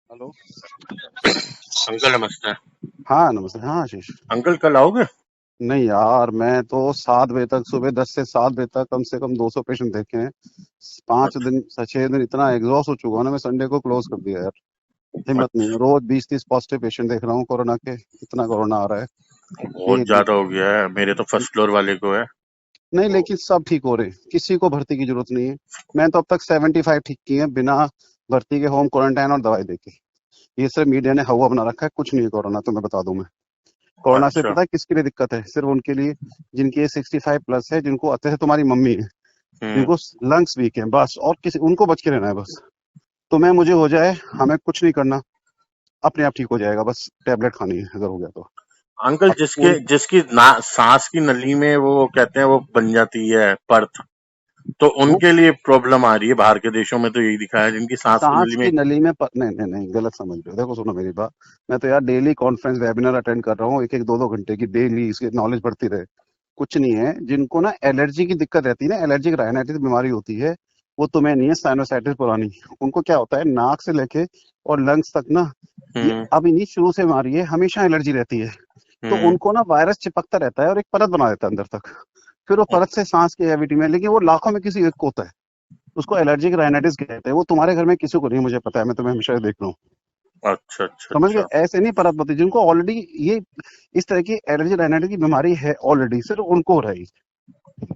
Hello. Uncle नमस्ते। हाँ नमस्ते। हाँ आशीष। अंकल कल आओगे? नहीं यार, मैं तो 7 बजे तक, सुबह 10 से 7 बजे तक कम से कम 200 पेशेंट देखे हैं। 5 दिन 6 दिन इतना एग्जॉस्ट हो चुका हूं ना, मैं संडे को क्लोज कर दिया यार। हिम्मत नहीं है, अच्छा, रोज 20-30 पॉजिटिव पेशेंट देख रहा हूँ कोरोना के। इतना कोरोना आ रहा है बहुत एक ज्यादा दिन। हो गया है। मेरे तो फर्स्ट फ्लोर वाले को है। नहीं लेकिन सब ठीक हो रहे हैं, किसी को भर्ती की जरूरत नहीं है। मैं तो अब तक 75 ठीक किए हैं बिना भर्ती के, होम क्वारंटाइन और दवाई देके। ये सिर्फ मीडिया ने हवा बना रखा है, कुछ नहीं है कोरोना, तो मैं बता दूं। कोरोना से अच्छा। पता है किसके लिए दिक्कत है? सिर्फ उनके लिए जिनकी एज 65+ है, जिनको अच्छे से तुम्हारी मम्मी है, हम्म। जिनको लंग्स वीक है, बस। और किसी उनको बच के रहना है बस। तुम्हें मुझे हो जाए, हमें कुछ नहीं करना, अपने आप ठीक हो जाएगा, बस टैबलेट खानी है अगर हो गया तो। अंकल अब जिसके कोई जिसकी सांस की नली में वो कहते हैं वो बन जाती है परत, तो वो उनके लिए प्रॉब्लम आ रही है। बाहर के देशों में तो यही दिखा है जिनकी सांस की सांस नली में। की नली में नहीं नहीं नहीं, गलत समझ रहे हो। देखो सुनो मेरी बात। मैं तो यार डेली कॉन्फ्रेंस वेबिनार अटेंड कर रहा हूँ, एक एक 2-2 घंटे की, डेली इसकी नॉलेज बढ़ती रहे। कुछ नहीं है, जिनको ना एलर्जी की दिक्कत रहती है ना, एलर्जिक राइनाइटिस बीमारी होती है, वो तुम्हें नहीं है, साइनोसाइटिस पुरानी। उनको क्या होता है, नाक से लेके और लंग्स तक ना, ये हम्म। अभी नहीं, शुरू से बीमारी है, हमेशा एलर्जी रहती है। तो हम्म। उनको ना वायरस चिपकता रहता है और एक परत बना देता है अंदर तक। फिर वो परत से सांस की कैविटी में, लेकिन वो लाखों में किसी एक को होता है। उसको एलर्जिक राइनाइटिस कहते हैं। वो तुम्हारे घर में किसी को नहीं, मुझे पता है, मैं तुम्हें हमेशा देख रहा हूँ। अच्छा अच्छा समझ गए? अच्छा। ऐसे नहीं परत होती जिनको ऑलरेडी ये इस तरह की एलर्जी राइनाइटिस की बीमारी है ऑलरेडी, सिर्फ उनको हो रही।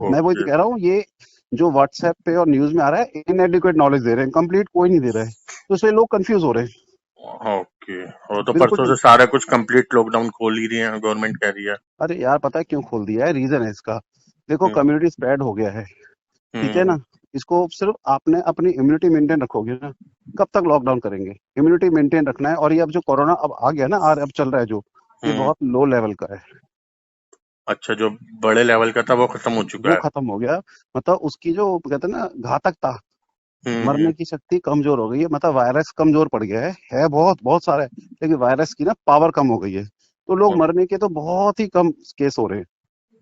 मैं वही तो ओके कह रहा हूँ, ये जो व्हाट्सएप पे और न्यूज में आ रहा है, इनएडिक्वेट नॉलेज दे रहे हैं, कंप्लीट कोई नहीं दे रहा है, तो इसलिए लोग कंफ्यूज हो रहे हैं। ओके। वो तो बिल्कुल परसों से ठीक। सारा कुछ कंप्लीट लॉकडाउन खोल ही रही है, गवर्नमेंट कह रही है। अरे यार, पता है क्यों खोल दिया है? रीजन है इसका। देखो, हम्म। कम्युनिटी स्प्रेड हो गया है, ठीक है हम्म। ना। इसको सिर्फ आपने अपनी इम्यूनिटी मेंटेन रखोगे ना, कब तक लॉकडाउन करेंगे? इम्यूनिटी मेंटेन रखना है। और ये अब जो कोरोना अब आ गया ना, अब चल रहा है जो, ये हम्म। बहुत लो लेवल का है। अच्छा, जो बड़े लेवल का था वो खत्म हो चुका वो है। खत्म हो गया। मतलब उसकी जो कहते हैं ना घातकता, हम्म। मरने की शक्ति कमजोर हो गई है। मतलब वायरस कमजोर पड़ गया है बहुत बहुत सारा है, लेकिन वायरस की ना पावर कम हो गई है। तो लोग मरने के तो बहुत ही कम केस हो रहे हैं।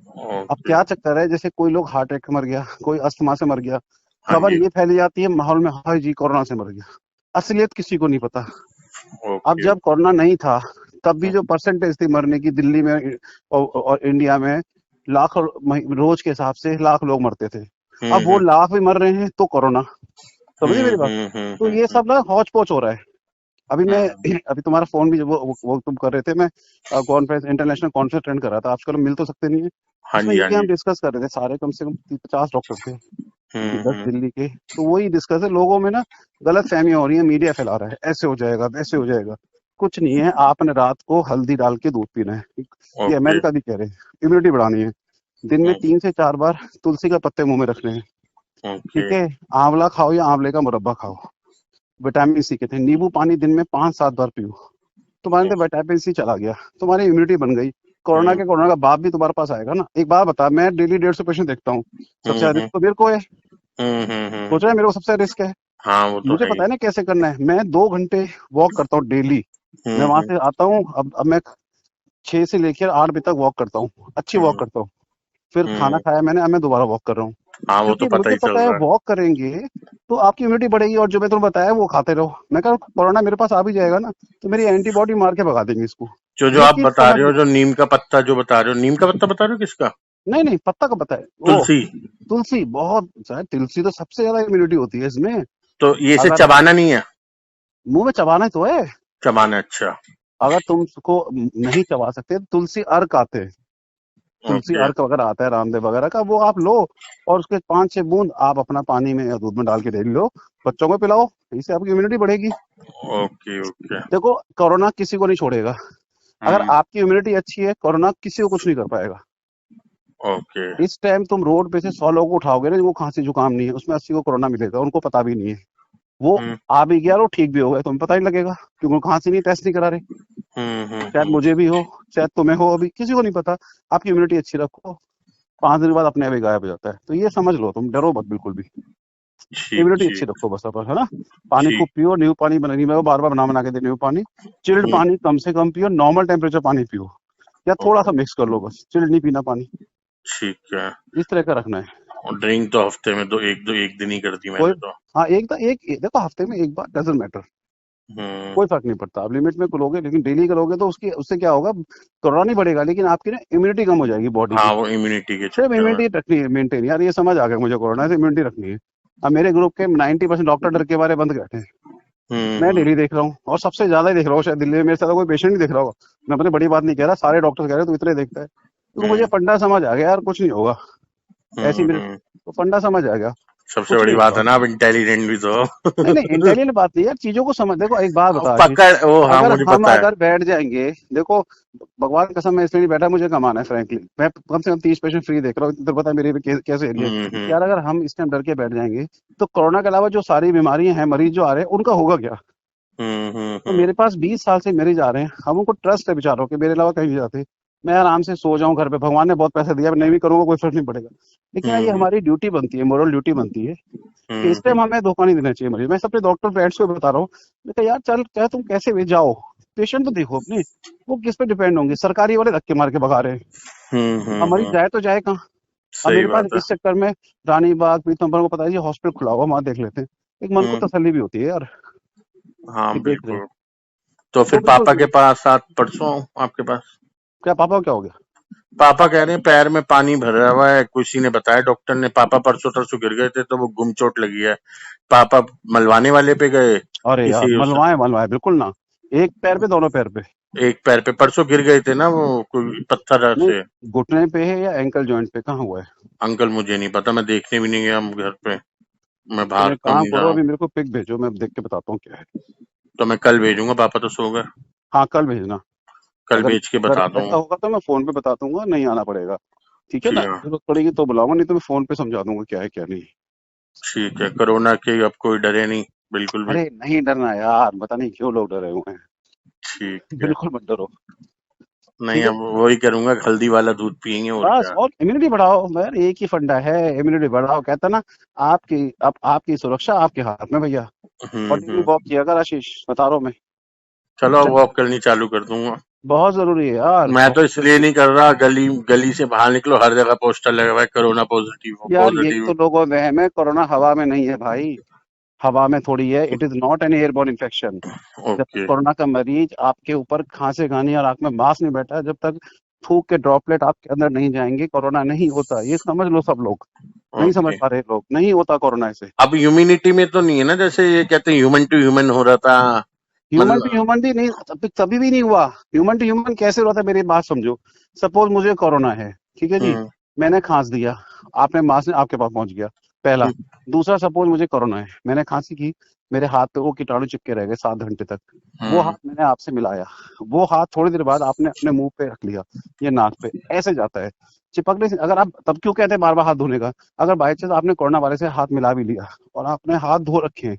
अब ओके। क्या चक्कर है, जैसे कोई लोग हार्ट अटैक से मर गया, कोई अस्थमा से मर गया, हाँ खबर जी। ये फैली जाती है माहौल में, हाय जी कोरोना से मर गया। असलियत किसी को नहीं पता। अब ओके। जब कोरोना नहीं था, तब भी जो परसेंटेज थी मरने की दिल्ली में और इंडिया में, लाख रोज के हिसाब से लाख लोग मरते थे। अब वो हम्म। लाख भी मर रहे हैं तो कोरोना। समझे मेरी बात? तो ये हम्म। सब ना हौच पौच हो रहा है। अभी मैं हम्म। अभी तुम्हारा फोन भी वो तुम कर रहे थे, मैं कॉन्फ्रेंस, इंटरनेशनल कॉन्फ्रेंस अटेंड कर रहा था। आजकल हम मिल तो सकते नहीं है। हाँ उसमें जी हाँ ये जी। हम डिस्कस कर रहे थे, सारे कम से कम 50 डॉक्टर थे, दस हम्म। दिल्ली के। तो वही डिस्कस है, लोगों में ना गलत फहमियां हो रही है, मीडिया फैला रहा है ऐसे हो जाएगा वैसे हो जाएगा। कुछ नहीं है, आपने रात को हल्दी डाल के दूध पीना है। ये ओके। अमेरिका भी कह रहे हैं, इम्यूनिटी बढ़ानी है। दिन में 3 से 4 बार तुलसी का पत्ते मुंह में रखने हैं, ओके। ठीक है। आंवला खाओ या आंवले का मुरब्बा खाओ। विटामिन सी के थे, नींबू पानी दिन में 5-7 बार पियो। तुम्हारे अंदर विटामिन सी चला गया, तुम्हारी इम्यूनिटी बन गई। कोरोना का बाप भी तुम्हारे पास आएगा ना। एक बात बता, मैं डेली 150 पेशेंट देखता हूँ, सबसे ज्यादा हम्म। रिस्क तो मेरे को है। सोच रहे हैं मेरे को सबसे ज्यादा रिस्क है? हाँ वो तो मुझे है ही। पता है ना कैसे करना है। मैं 2 घंटे वॉक करता हूँ डेली। मैं वहां हम्म। से आता हूँ, अब मैं 6 से लेकर 8 बजे तक वॉक करता हूँ, अच्छी वॉक हम्म। करता हूँ। फिर खाना हम्म। खाया मैंने, अब मैं दोबारा वॉक कर रहा हूँ। हाँ वो तो क्योंकि पता मुझे ही चल पता है रहा है। वॉक करेंगे तो आपकी इम्यूनिटी बढ़ेगी, और जो मैं तुम्हें बताया वो खाते रहो। मैं कह कोरोना मेरे पास आ भी जाएगा ना, तो मेरी एंटीबॉडी मार के भगा देंगे इसको। जो ये आप चीज बता समझ रहे हो, लो। जो नीम का पत्ता जो बता रहे हो, नीम का पत्ता बता रहे हो किसका? नहीं नहीं, पत्ता का पता है वो। तुलसी। तुलसी बहुत शायद, तुलसी तो सबसे ज्यादा इम्यूनिटी होती है इसमें। तो ये इसे अगर चबाना नहीं है? मुंह में चबाना तो है। चबाना है, अच्छा। अगर तुम उसको नहीं चबा सकते, तुलसी अर्क आते हैं। तुलसी ओके। अर्क वगैरह आता है रामदेव वगैरह का, वो आप लो। और उसके 5-6 बूंद आप अपना पानी में या दूध में डाल के डेली लो, बच्चों को पिलाओ। इससे आपकी इम्यूनिटी बढ़ेगी। ओके। ओके। देखो, कोरोना किसी को नहीं छोड़ेगा। अगर हम्म। आपकी इम्यूनिटी अच्छी है, कोरोना किसी को कुछ नहीं कर पाएगा। ओके। इस टाइम तुम रोड पे से 100 लोगों को उठाओगे ना, वो खांसी जुकाम नहीं है, उसमें 80 को कोरोना मिलेगा, उनको पता भी नहीं है। वो हम्म। आ भी गया और वो ठीक भी हो गया, तुम्हें पता ही लगेगा, क्योंकि वो खांसी नहीं, टेस्ट नहीं करा रहे। शायद हम्म। मुझे भी हो, शायद तुम्हें हो, अभी किसी को नहीं पता। आपकी इम्यूनिटी अच्छी रखो, 5 दिन बाद अपने आप ही गायब हो जाता है। तो ये समझ लो, तुम डरो मत बिल्कुल भी। ठीक इम्यूनिटी अच्छी ठीक। रखो बस अपन, है ना। पानी खूब ठीक। पियो, नींबू पानी बना, मैं वो बार बार बना बना के दे, नींबू पानी। चिल्ड हम्म। पानी कम से कम पियो, नॉर्मल टेम्परेचर पानी पियो, या थोड़ा सा मिक्स कर लो, बस चिल्ड नहीं पीना पानी। ठीक है। इस तरह का रखना है। और ड्रिंक तो हफ्ते में दो एक दिन ही कर दी कोई मैंने तो। हाँ, देखो हफ्ते में एक बार डजेंट मैटर। हम्म। कोई फर्क नहीं पड़ता। आप लिमिट में करोगे, लेकिन डेली करोगे तो उसकी उससे क्या होगा, कोरोना नहीं बढ़ेगा, लेकिन आपकी ना इम्यूनिटी कम हो जाएगी बॉडी हाँ, की। वो इम्यूनिटी के सिर्फ चक्कर में। इम्यूनिटी रखनी है, मेंटेन। यार ये समझ आ गया मुझे, कोरोना से इम्यूनिटी रखनी है। अब मेरे ग्रुप के 90% डॉक्टर डर के बारे बंद बैठे हैं। मैं हम्म। डेली देख रहा हूँ, और सबसे ज्यादा ही देख रहा हूँ शायद दिल्ली में। मेरे साथ कोई पेशेंट नहीं देख रहा होगा। मैं अपनी बड़ी बात नहीं कह रहा, सारे डॉक्टर कह रहे हैं तू इतने देखता है, क्योंकि मुझे हम्म। फंडा समझ आ गया यार, कुछ नहीं होगा। ऐसी मेरे हम्म। तो फंडा समझ आ गया, सबसे कुछ बड़ी नहीं बात है होगा। ना, आप इंटेलिजेंट भी तो नहीं नहीं, हो। इंटेलिजेंट बात नहीं है यार, चीजों को समझ। देखो एक बात बता आशीष, पकड़ वो, हाँ अगर मुझे हम पता है। अगर बैठ जाएंगे, देखो भगवान की कसम मैं इसलिए नहीं बैठा, मुझे कमाना है फ्रैंकली। मैं कम से कम 30 पेशेंट फ्री देख रहा हूँ, इतना पता है मेरे भी कैसे एरिया है। हम्म। यार अगर हम इस टाइम डर के बैठ जाएंगे, तो कोरोना के अलावा जो सारी बीमारियां हैं, मरीज जो आ रहे हैं, उनका होगा क्या। तो हम्म। मेरे पास 20 साल से मरीज आ रहे हैं, हम उनको ट्रस्ट है बेचारों के, मेरे अलावा कहीं नहीं जाते। मैं आराम से सो जाऊं घर पे, भगवान ने बहुत पैसा दिया, मैं नहीं भी करूंगा कोई फर्क नहीं पड़ेगा। लेकिन यार ये हम्म। हमारी ड्यूटी बनती है, मोरल ड्यूटी बनती है, कि इस हम्म। टाइम हमें धोखा नहीं देना चाहिए मरीज। मैं सबके डॉक्टर फ्रेंड्स को बता रहा हूँ, मैं कहा यार चल, चाहे तुम कैसे भी जाओ, पेशेंट तो देखो अपने। वो किस पे डिपेंड होंगे, सरकारी वाले धक्के मार के भगा रहे हैं। अब मरीज हम्म। जाए तो जाए कहाँ। अब सही मेरे पास बात है। इस चक्कर में रानी बाग पीतमपुर को पता है जी हॉस्पिटल खुला हुआ, वहां देख लेते हैं। एक मन को हम्म। तसल्ली भी होती है यार, हाँ कि देख रहे हैं। बिल्कुल। तो तो फिर बिल्कुल। पापा के पास आज परसों आऊं आपके पास? क्या पापा को क्या हो गया। पापा कह रहे हैं पैर में पानी भरा हुआ है, किसी ने बताया, डॉक्टर ने। पापा परसों तरसों गिर गए थे तो वो गुम चोट लगी है। पापा मलवाने वाले पे गए अरे यार किसी उस, मनवाए मनवाए बिल्कुल ना, एक पैर पे दोनों पैर पे। एक पैर पे परसों गिर गए थे ना, वो कोई पत्थर नहीं, से। घुटने पे है या एंकल जॉइंट पे, कहाँ हुआ है। अंकल मुझे नहीं पता, मैं देखने भी नहीं गया हम घर पे, मैं तुम बाहर एक कम काम ही रहा करो, हूँ। अभी मेरे को पिक भेजो, मैं देख के बताता हूँ क्या है। तो मैं कल भेजूंगा, पापा तो सो गए। हाँ कल भेजना। कल अगर भेज के अगर बता ऐसा दूंगा। होगा तो मैं फोन पे बता दूंगा, नहीं आना पड़ेगा। ठीक है ना, ठीक है। जरूरत पड़ेगी तो बुलाऊंगा, नहीं तो मैं फोन पे समझा दूंगा क्या है क्या नहीं। ठीक है, कोरोना के अब कोई डरे नहीं, बिल्कुल भी। अरे नहीं डरना यार, पता नहीं क्यों लोग डरे हुए हैं। ठीक है। बिल्कुल मत डरो। नहीं, ठीक है। अब वही करूंगा, हल्दी वाला दूध पियेंगे और बस, क्या। और इम्यूनिटी बढ़ाओ यार, एक ही फंडा है, इम्यूनिटी बढ़ाओ। कहता ना, आपकी अब आपकी सुरक्षा आपके हाथ में भैया। और डेली हम्म। वॉक किया कर आशीष, बता रहा हूँ मैं। चलो चल, वॉक करनी चालू कर दूंगा। बहुत जरूरी है यार, मैं तो बहुत इसलिए जरूरी नहीं कर रहा, गली गली से बाहर निकलो, हर जगह पोस्टर लगा हुआ है, कोरोना पॉजिटिव हो, है। यार यही पॉजिटिव। तो लोगों में वहम है, कोरोना हवा में नहीं है भाई। हवा में थोड़ी है, it is not an airborne infection. जब तक ओके। कोरोना का मरीज आपके ऊपर खांसेगा नहीं और आंख में मास्क नहीं बैठा है, जब तक थूक के ड्रॉपलेट आपके अंदर नहीं जाएंगे, कोरोना नहीं होता। ये समझ लो सब लोग। नहीं समझ ओके। पा रहे लोग, नहीं होता कोरोना ऐसे। अब ह्यूमिनिटी में तो नहीं है ना, जैसे ये कहते हैं ह्यूमन टू ह्यूमन हो रहा था, ह्यूमन टू मतलब। ह्यूमन भी नहीं, कभी भी नहीं हुआ। ह्यूमन टू ह्यूमन कैसे होता है, मेरी बात समझो। सपोज मुझे कोरोना है, ठीक है जी, हम्म। मैंने खांस दिया, आपने मास्क आपके पास पहुंच गया, पहला। दूसरा, सपोज मुझे कोरोना है, मैंने खांसी की, मेरे हाथ पे वो कीटाणु चिपके रह गए 7 घंटे तक। वो हम्म। हाथ मैंने आपसे मिलाया, वो हाथ थोड़ी देर बाद आपने अपने मुंह पे रख लिया, ये नाक पे, ऐसे जाता है चिपकने से। अगर आप तब क्यों कहते हैं बार बार हाथ धोने का, अगर बाई चांस आपने कोरोना वायरस से हाथ मिला भी लिया और आपने हाथ धो रखे हैं,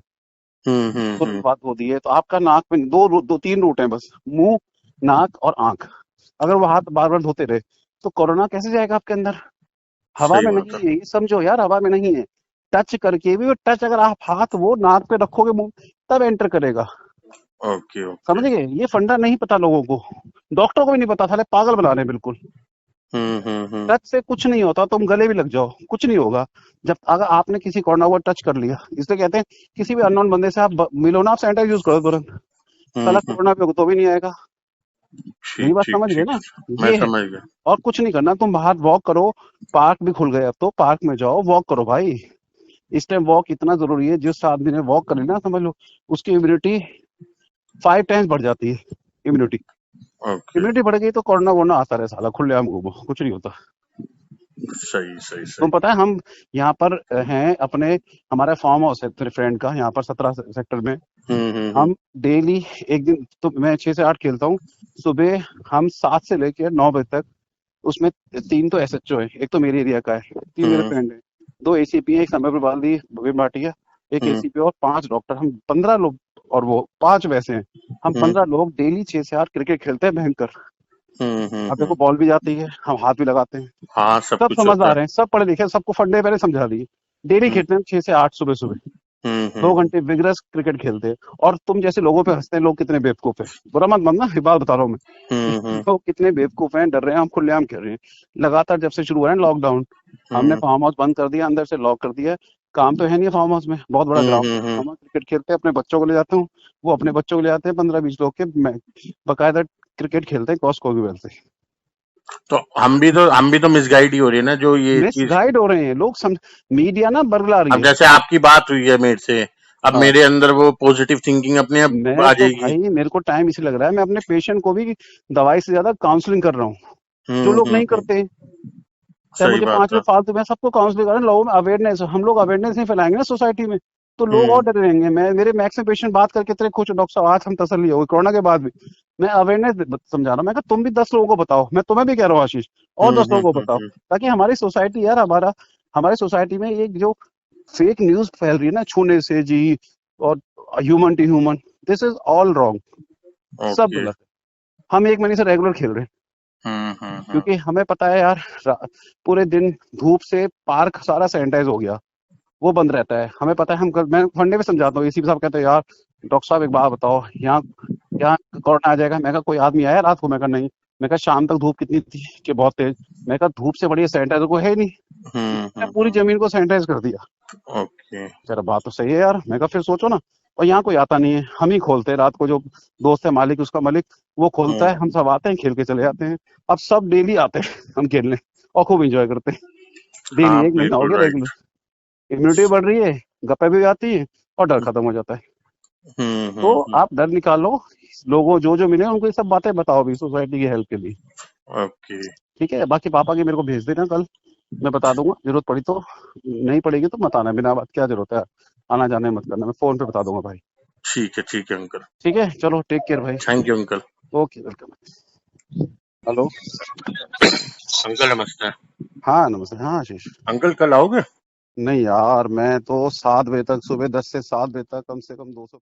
तुरंत बात धो दी है, तो आपका नाक में दो तीन रूट है बस, मुंह, नाक और आंख। अगर वो हाथ बार बार धोते रहे, तो कोरोना कैसे जाएगा आपके अंदर। हवा सही में बात नहीं है। है, ये समझो यार, हवा में नहीं है। टच करके भी, टच अगर आप हाथ वो नाक पे रखोगे मुंह, तब एंटर करेगा। Okay okay. समझ गए, ये फंडा नहीं पता लोगों को, डॉक्टर को भी नहीं पता, साले पागल बना रहे हैं बिल्कुल। हम्म। टच से कुछ नहीं होता, तुम गले भी लग जाओ कुछ नहीं होगा। जब अगर आपने किसी कोरोना को टच कर लिया, इसलिए कहते हैं किसी भी अननोन बंदे से आप मिलो ना, आप सैनिटाइज यूज करो तुरंत, साला हम्म। कोरोना पे तो भी नहीं आएगा। मेरी ठीक बात ठीक समझ गए ठीक। ना, मैं ये है। समझ गया। और कुछ नहीं करना, तुम बाहर वॉक करो। पार्क भी खुल गए अब तो, पार्क में जाओ वॉक करो भाई। इस टाइम वॉक इतना जरूरी है, जिस आदमी ने वॉक करी ना, समझ लो उसकी इम्यूनिटी 5 टाइम्स बढ़ जाती है। Immunity okay. इम्यूनिटी बढ़ गई तो कोरोना वोरोना आता रहे, साला खुलेआम घूमो, कुछ नहीं होता। सही सही तुम सही। पता है हम यहाँ पर हैं अपने, हमारा फार्म हाउस है तेरे फ्रेंड का, यहाँ पर 17 सेक्टर में। हम्म। हम डेली, एक दिन तो मैं 6 से 8 खेलता हूँ सुबह, हम 7 से लेकर 9 बजे तक। उसमें 3 तो एसएचओ है, एक तो मेरे एरिया का है, 3 मेरे हम्म। फ्रेंड है, 2 एसीपी है, एक समय प्रभाली भवीन भाटिया, एक हम्म। एसीपी, और 5 डॉक्टर, हम 15 लोग। और वो 5 वैसे हैं। हम हम्म। 15 लोग डेली 6 से 8 क्रिकेट खेलते हैं भयंकर। अब देखो हम्म। बॉल भी जाती है, हम हाथ भी लगाते हैं। हाँ, सब सब कुछ होता है। समझदार हैं, सब पढ़े लिखे हैं, सबको फंडे पहले समझा दिए। डेली हम्म। खेलते हैं 6 से 8 सुबह सुबह, दो हम्म। घंटे विगरस क्रिकेट खेलते हैं। और तुम जैसे लोगों पे हंसते हैं, लोग कितने बेवकूफ है, बुरा मत मानना, ये बात बता रहा हूँ मैं। हम्म। लोग कितने बेवकूफ हैं, डर रहे हैं, हम खुलेआम खेल रहे हैं। लगातार जब से शुरू हुआ है लॉकडाउन, हमने हम्म। फार्म हाउस बंद कर दिया, अंदर से लॉक कर दिया। काम तो है नहीं फार्म हाउस में, बहुत बड़ा ग्राउंड है, हम क्रिकेट खेलते हैं, अपने बच्चों को ले जाता हूँ, वो अपने बच्चों को ले जाते हैं, 15-20 लोग के बकायदा क्रिकेट खेलते हैं कॉस्को की वजह से। तो हम भी तो मिसगाइड ही हो रही है ना, जो ये मिस चीज। गाइड हो रहे हैं लोग, मीडिया ना बरगला रही अब है। जैसे आपकी बात हुई है मेरे से, अब हाँ, मेरे अंदर वो पॉजिटिव थिंकिंग अपने आप मैं आ तो जाएगी। भाई मेरे को टाइम इसी लग रहा है, मैं अपने पेशेंट को भी दवाई से ज्यादा काउंसलिंग कर रहा हूँ, जो लोग नहीं हम्म। करते। चाहे सही मुझे बात 5 है। रुपए फालतू, मैं सबको काउंसलिंग कर रहा हूँ, लोगों में अवेयरनेस, हम लोग अवेयरनेस नहीं फैलाएंगे ना सोसाइटी में, तो लोग हम्म और डरे रहेंगे। मैं मेरे मैक्सिमम पेशेंट बात करके इतने खुश, डॉक्टर साहब आज हम तसल्ली हो गई कोरोना के बाद भी। मैं अवेयरनेस समझा रहा हूँ, मैं कहा तुम भी 10 लोगों को बताओ, मैं तुम्हें भी कह रहा हूँ आशीष, और 10 लोगों को बताओ, ताकि हमारी सोसाइटी यार, हमारी सोसाइटी में एक जो फेक न्यूज फैल रही है ना, छूने से जी, और human to human, this is all wrong, सब ओके। गलत है। हम 1 महीने से रेगुलर खेल रहे हैं, हम्म। क्योंकि हमें पता है यार, पूरे दिन धूप से पार्क सारा सैनिटाइज हो गया, वो बंद रहता है, हमें पता है। मैं फंडे में समझाता हूँ, एसीपी साहब कहते हैं यार डॉक्टर साहब एक बात बताओ, यहाँ यहाँ कोरोना आ जाएगा। मैं कहा कोई आदमी आया रात को? मैं कहा नहीं। मैं कहा शाम तक धूप कितनी थी कि बहुत तेज? मैं कहा धूप से बढ़िया सैनिटाइजर को है ही नहीं। मैंने पूरी हम्म। जमीन को सैनिटाइज कर दिया। ओके। जरा बात तो सही है यार। मैं कहा फिर सोचो ना, और यहाँ कोई आता नहीं है, हम ही खोलते हैं रात को, जो दोस्त है मालिक, उसका मालिक, वो खोलता है, हम सब आते हैं, खेल के चले जाते हैं। अब सब डेली आते हैं हम खेलने, और खूब इंजॉय करते हैं डेली। हाँ 1 महीना हो बिल्कुल गया राइट। रेगुलर, इम्यूनिटी बढ़ रही है, गप्पे भी आती है, और डर खत्म हो जाता है। तो हम्म। आप डर निकालो, लोगों जो मिले उनको ये सब बातें बताओ भी, सोसाइटी की हेल्प के लिए। ओके। ठीक है, बाकी पापा की मेरे को भेज देना कल, मैं बता दूंगा, जरूरत पड़ी तो। नहीं पड़ेगी तो मत आना, बिना बात क्या जरूरत है, आना जाने मत करना, मैं फोन पे बता दूंगा भाई। ठीक है अंकल। ठीक है, चलो टेक केयर भाई। Thank you uncle. Okay, welcome. Hello. Uncle नमस्ते। हाँ नमस्ते, हाँ आशीष। अंकल कल आओगे? नहीं यार, मैं तो 7 बजे तक, सुबह 10 से 7 बजे तक कम से कम 200